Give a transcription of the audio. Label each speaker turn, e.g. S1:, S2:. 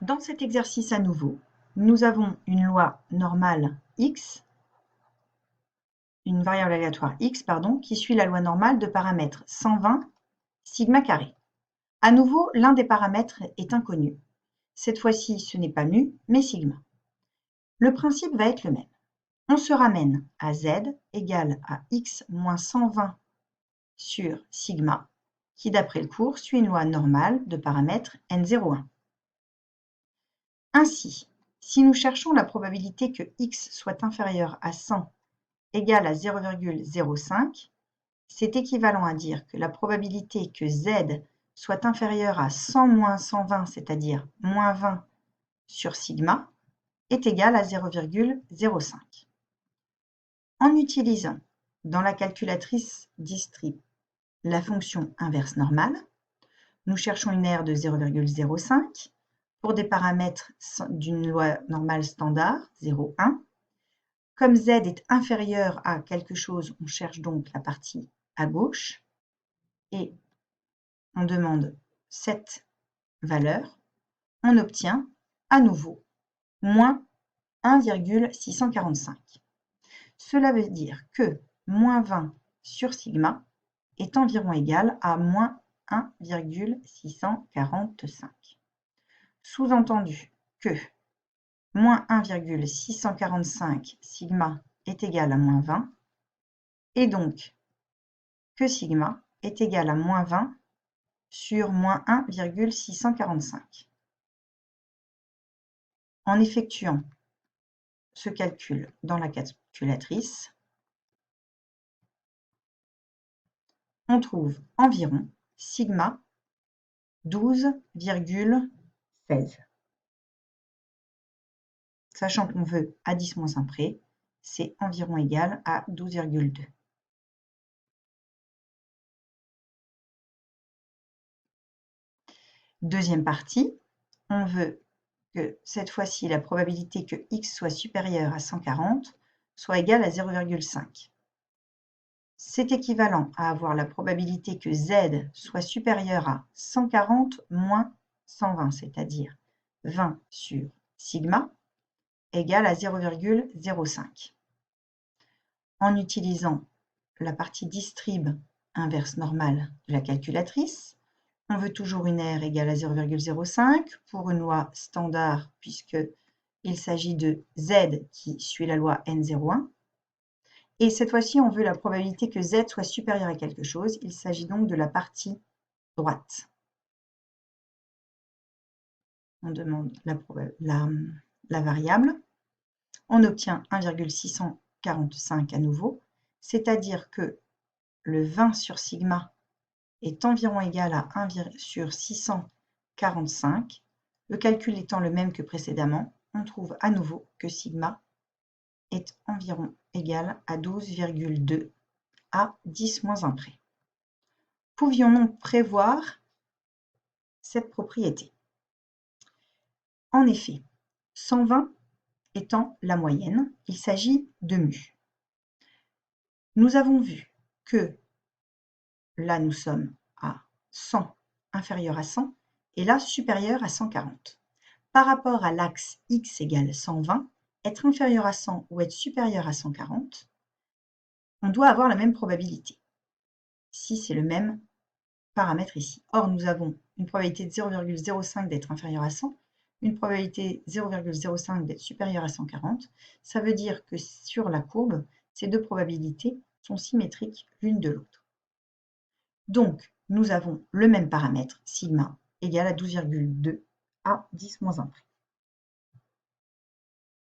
S1: Dans cet exercice à nouveau, nous avons une loi normale x, une variable aléatoire x, qui suit la loi normale de paramètres 120 sigma carré. À nouveau, l'un des paramètres est inconnu. Cette fois-ci, ce n'est pas mu, mais sigma. Le principe va être le même. On se ramène à z égale à x moins 120 sur sigma, qui d'après le cours suit une loi normale de paramètres n01. Ainsi, si nous cherchons la probabilité que x soit inférieur à 100 égale à 0,05, c'est équivalent à dire que la probabilité que z soit inférieur à 100 moins 120, c'est-à-dire moins 20 sur sigma, est égale à 0,05. En utilisant dans la calculatrice distrib la fonction inverse normale, nous cherchons une R de 0,05 pour des paramètres d'une loi normale standard, 0,1. Comme z est inférieur à quelque chose, on cherche donc la partie à gauche et on demande cette valeur. On obtient à nouveau moins 1,645. Cela veut dire que moins 20 sur sigma est environ égal à moins 1,645. Sous-entendu que moins 1,645 sigma est égal à moins 20, et donc que sigma est égal à moins 20 sur moins 1,645. En effectuant ce calcul dans la calculatrice, on trouve environ sigma 12,16. Sachant qu'on veut à 10 moins 1 près, c'est environ égal à 12,2. Deuxième partie, on veut que cette fois-ci, la probabilité que x soit supérieur à 140 soit égale à 0,5. C'est équivalent à avoir la probabilité que z soit supérieur à 140 moins 120, c'est-à-dire 20 sur sigma, égale à 0,05. En utilisant la partie distrib inverse normale de la calculatrice, on veut toujours une R égale à 0,05 pour une loi standard puisqu'il s'agit de Z qui suit la loi N01. Et cette fois-ci, on veut la probabilité que Z soit supérieur à quelque chose. Il s'agit donc de la partie droite. On demande la variable. On obtient 1,645 à nouveau, c'est-à-dire que le 20 sur sigma est environ égal à 1 sur 645. Le calcul étant le même que précédemment, on trouve à nouveau que sigma est environ égal à 12,2 à 10 moins 1 près. Pouvions-nous prévoir cette propriété? En effet, 120 étant la moyenne, il s'agit de mu. Nous avons vu que là, nous sommes à 100 inférieur à 100 et là, supérieur à 140. Par rapport à l'axe x égale 120, être inférieur à 100 ou être supérieur à 140, on doit avoir la même probabilité, si c'est le même paramètre ici. Or, nous avons une probabilité de 0,05 d'être inférieur à 100, une probabilité 0,05 d'être supérieur à 140. Ça veut dire que sur la courbe, ces deux probabilités sont symétriques l'une de l'autre. Donc, nous avons le même paramètre, sigma, égal à 12,2 à 10 moins 1 près.